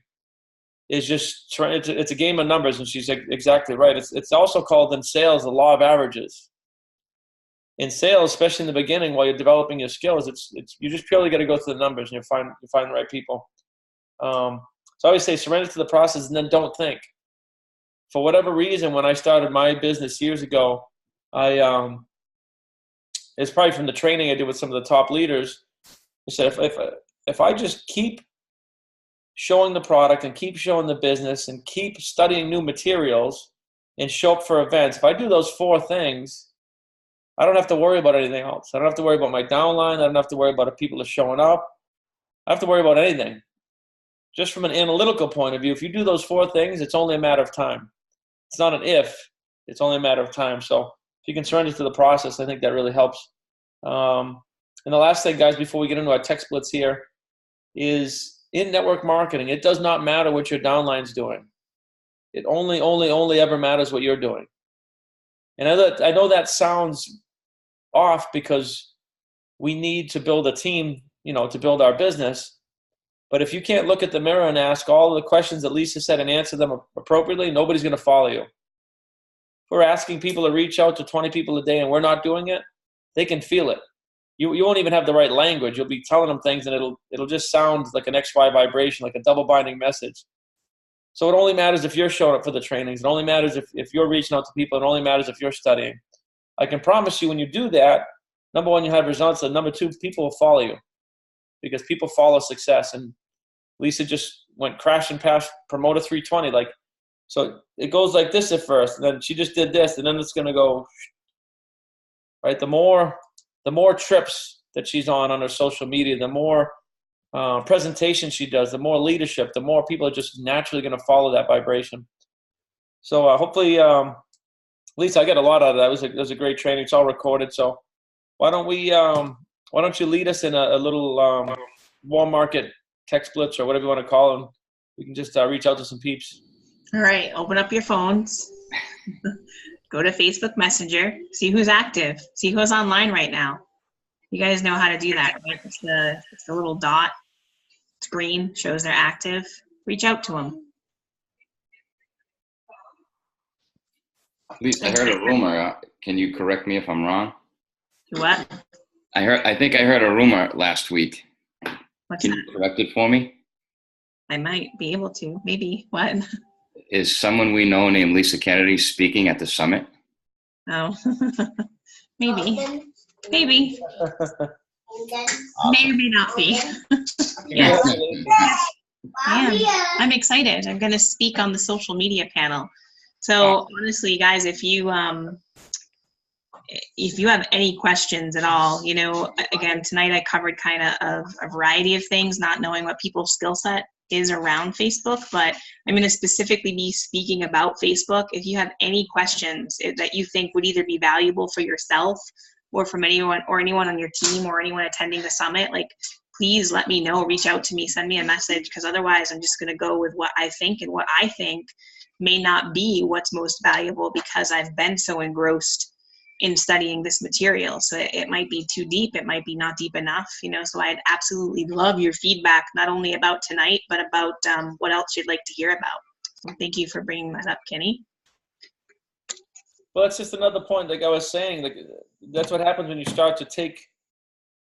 Is just trying. It's a game of numbers, and she's exactly right. It's also called in sales the law of averages. In sales, especially in the beginning, while you're developing your skills, it's you just purely got to go through the numbers, and you find the right people. So I always say surrender to the process, and then don't think. For whatever reason, when I started my business years ago, it's probably from the training I did with some of the top leaders. I said, if I just keep showing the product and keep showing the business and keep studying new materials and show up for events, if I do those 4 things, I don't have to worry about anything else. I don't have to worry about my downline. I don't have to worry about if people are showing up. I don't have to worry about anything. Just from an analytical point of view, if you do those 4 things, it's only a matter of time. It's not an if, it's only a matter of time. So if you can surrender to the process, I think that really helps. And the last thing, guys, before we get into our tech splits here, is in network marketing, it does not matter what your downline's doing. It only ever matters what you're doing. And I know that sounds off because we need to build a team, to build our business. But if you can't look at the mirror and ask all the questions that Lisa said and answer them appropriately, nobody's going to follow you. If we're asking people to reach out to 20 people a day and we're not doing it, they can feel it. You won't even have the right language. You'll be telling them things and it'll just sound like an XY vibration, like a double binding message. So it only matters if you're showing up for the trainings. It only matters if you're reaching out to people. It only matters if you're studying. I can promise you when you do that, number 1, you have results, and number 2, people will follow you because people follow success. And Lisa just went crashing past promoter 320. So it goes like this at first, and then she just did this, and then it's going to go, right? The more trips that she's on her social media, the more presentation she does, the more leadership, the more people are just naturally going to follow that vibration. So hopefully, Lisa, I get a lot out of that. It was a great training. It's all recorded. So why don't you lead us in a little warm market tech splits or whatever you want to call them. We can just reach out to some peeps. All right, open up your phones. Go to Facebook Messenger. See who's active. See who's online right now. You guys know how to do that, right? It's the little dot. It's green, shows they're active. Reach out to them. At least I heard a rumor. Can you correct me if I'm wrong? What? I think I heard a rumor last week. What's Can that? you correct it for me? I might be able to. Maybe. What? Is someone we know named Lisa Kennedy speaking at the summit? Oh. Maybe. Maybe. May or may not be. Yeah. I'm excited. I'm going to speak on the social media panel. So honestly, guys, if you have any questions at all, again, tonight I covered kind of a variety of things, not knowing what people's skill set is around Facebook, but I'm going to specifically be speaking about Facebook. If you have any questions that you think would either be valuable for yourself or from anyone on your team or anyone attending the summit, please let me know, reach out to me, send me a message, because otherwise I'm just going to go with what I think, and what I think may not be what's most valuable because I've been so engrossed in studying this material. So it might be too deep, it might be not deep enough, so I'd absolutely love your feedback, not only about tonight, but about what else you'd like to hear about. So thank you for bringing that up, Kenny. Well, that's just another point, like I was saying, that's what happens when you start to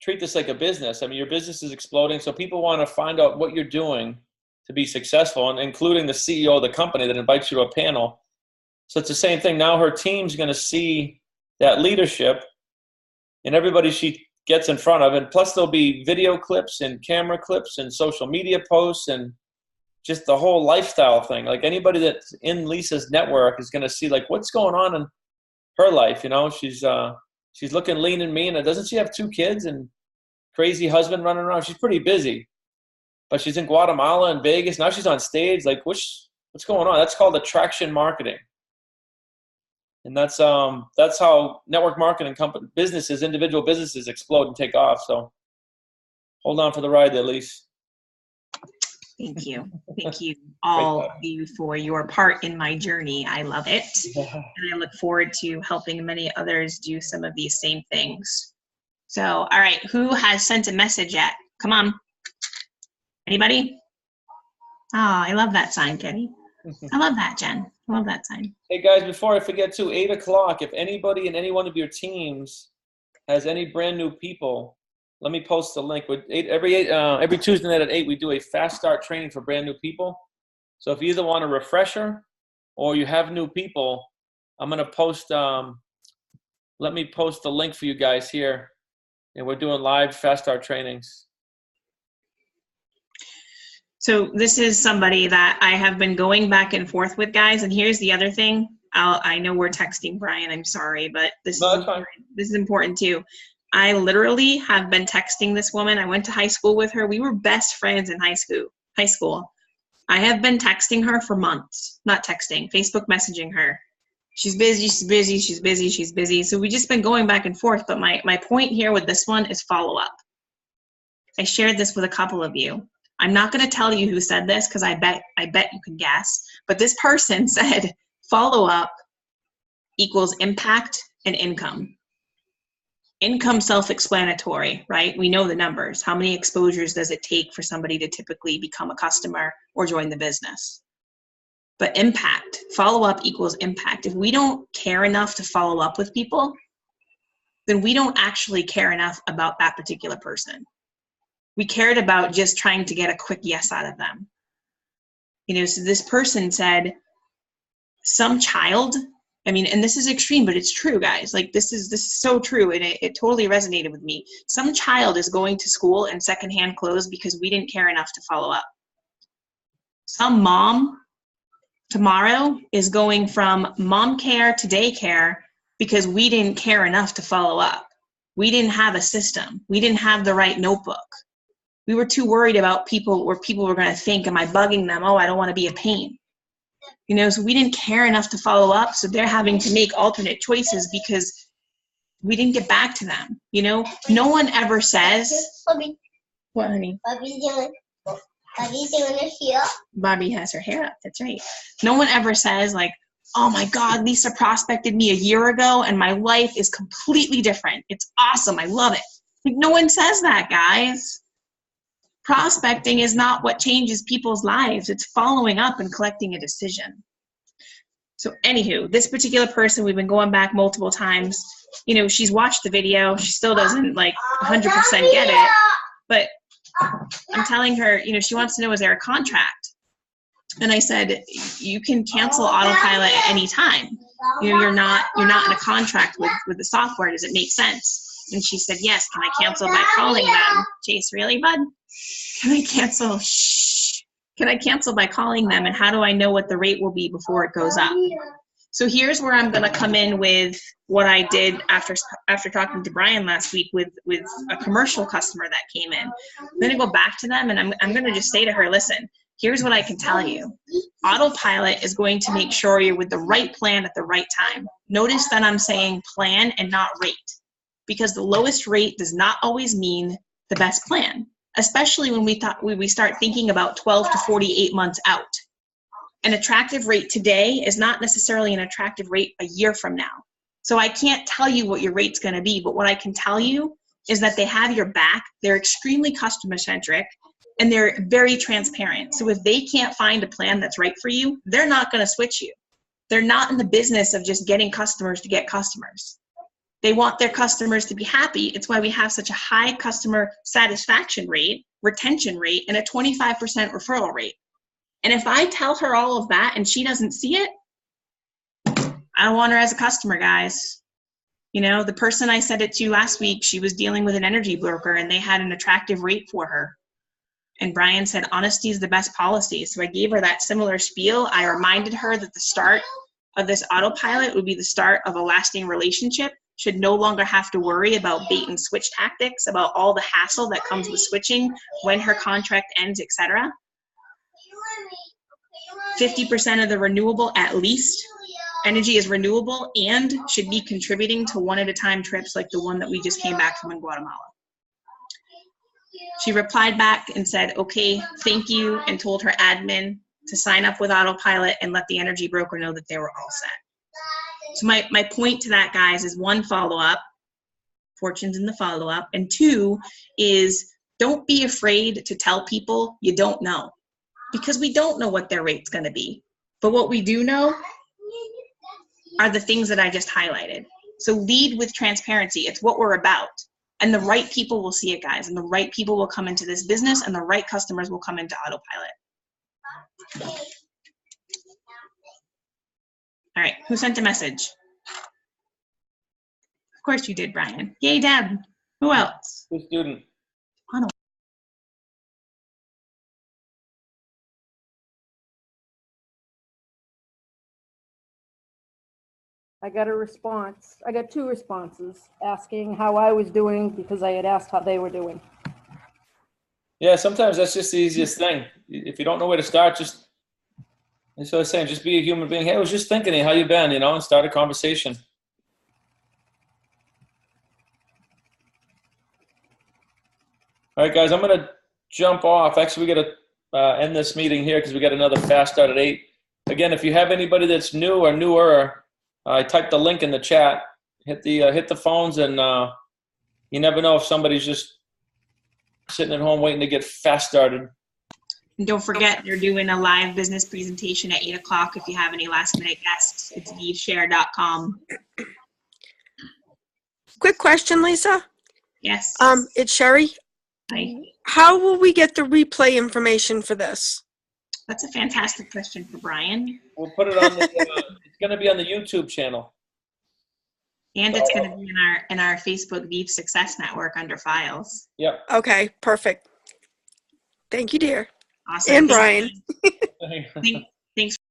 treat this like a business. I mean, your business is exploding, so people want to find out what you're doing to be successful, and including the CEO of the company that invites you to a panel. So it's the same thing. Now her team's going to see that leadership and everybody she gets in front of, and plus there'll be video clips and camera clips and social media posts and just the whole lifestyle thing. Like anybody that's in Lisa's network is going to see what's going on in her life. She's looking lean and mean, and doesn't she have 2 kids and crazy husband running around? She's pretty busy, but she's in Guatemala and Vegas. Now she's on stage. What's going on? That's called attraction marketing. And that's how network marketing businesses, individual businesses explode and take off. So hold on for the ride there, Lise. Thank you. Thank you all of you for your part in my journey. I love it. And I look forward to helping many others do some of these same things. So, all right, who has sent a message yet? Come on. Anybody? Oh, I love that sign, Kenny. I love that, Jen. I love that sign. Hey guys, before I forget too, 8 o'clock, if anybody in any one of your teams has any brand new people, let me post the link. Every Tuesday night at 8, we do a fast start training for brand new people. So if you either want a refresher or you have new people, I'm gonna post, let me post the link for you guys here. And we're doing live fast start trainings. So this is somebody that I have been going back and forth with, guys. And here's the other thing. I know we're texting Brian. I'm sorry, but this is important too. I literally have been texting this woman. I went to high school with her. We were best friends in high school. I have been texting her for months. Not texting, Facebook messaging her. She's busy, she's busy, she's busy, she's busy. So we've just been going back and forth. But my point here with this one is follow up. I shared this with a couple of you. I'm not going to tell you who said this because I bet you can guess. But this person said follow-up equals impact and income. Income self-explanatory, right? We know the numbers. How many exposures does it take for somebody to typically become a customer or join the business? But impact, follow-up equals impact. If we don't care enough to follow up with people, then we don't actually care enough about that particular person. We cared about just trying to get a quick yes out of them. So this person said, some child, and this is extreme, but it's true, guys. Like this is so true, and it totally resonated with me. Some child is going to school in secondhand clothes because we didn't care enough to follow up. Some mom tomorrow is going from mom care to daycare because we didn't care enough to follow up. We didn't have a system. We didn't have the right notebook. We were too worried about people were going to think, am I bugging them? Oh, I don't want to be a pain. So we didn't care enough to follow up. So they're having to make alternate choices because we didn't get back to them. No one ever says, what, honey? Bobby's doing her hair up. Bobby has her hair up. That's right. No one ever says like, oh my God, Lisa prospected me a year ago and my life is completely different. It's awesome. I love it. Like no one says that, guys. Prospecting is not what changes people's lives. It's following up and collecting a decision. So anywho, this particular person, we've been going back multiple times. She's watched the video. She still doesn't 100% get it. But I'm telling her, she wants to know, is there a contract? And I said, you can cancel autopilot at any time. You're not in a contract with the software. Does it make sense? And she said, yes. Can I cancel by calling them? Chase, really, bud? Can I cancel? Shh. Can I cancel by calling them? And how do I know what the rate will be before it goes up? So here's where I'm going to come in with what I did after talking to Brian last week with a commercial customer that came in. I'm going to go back to them and I'm going to just say to her, listen, here's what I can tell you. Autopilot is going to make sure you're with the right plan at the right time. Notice that I'm saying plan and not rate, because the lowest rate does not always mean the best plan, especially when we start thinking about 12 to 48 months out. An attractive rate today is not necessarily an attractive rate a year from now. So I can't tell you what your rate's going to be, but what I can tell you is that they have your back, they're extremely customer-centric, and they're very transparent. So if they can't find a plan that's right for you, they're not going to switch you. They're not in the business of just getting customers to get customers. They want their customers to be happy. It's why we have such a high customer satisfaction rate, retention rate, and a 25% referral rate. And if I tell her all of that and she doesn't see it, I don't want her as a customer, guys. The person I said it to last week, she was dealing with an energy broker and they had an attractive rate for her. And Brian said, honesty is the best policy. So I gave her that similar spiel. I reminded her that the start of this autopilot would be the start of a lasting relationship. Should no longer have to worry about bait and switch tactics, about all the hassle that comes with switching, when her contract ends, etc. 50% of the renewable, at least, energy is renewable and should be contributing to one-at-a-time trips like the one that we just came back from in Guatemala. She replied back and said, okay, thank you, and told her admin to sign up with Autopilot and let the energy broker know that they were all set. So my point to that, guys, is one, follow-up. Fortune's in the follow-up. And two is Don't be afraid to tell people you don't know, because we don't know what their rate's going to be. But what we do know are the things that I just highlighted. So lead with transparency. It's what we're about. And the right people will see it, guys. And the right people will come into this business, and the right customers will come into autopilot. All right, who sent a message? Of course you did, Brian. Yay, Deb. Who else? Good student. I got a response. I got 2 responses asking how I was doing because I had asked how they were doing. Yeah, sometimes that's just the easiest thing. If you don't know where to start, just, that's what I was saying, just be a human being. Hey, I was just thinking, how you been, and start a conversation. All right, guys, I'm going to jump off. Actually, we got to end this meeting here because we got another fast start at 8. Again, if you have anybody that's new or newer, I typed the link in the chat. Hit the phones, and you never know if somebody's just sitting at home waiting to get fast started. And don't forget, they're doing a live business presentation at 8 o'clock. If you have any last minute guests, it's vivshare.com. Quick question, Lisa. Yes. It's Sherry. Hi. How will we get the replay information for this? That's a fantastic question for Brian. We'll put it on the, it's going to be on the YouTube channel. And it's going to be in our Facebook VIV Success Network under files. Yep. Okay, perfect. Thank you, dear. Awesome. And Brian. Thanks.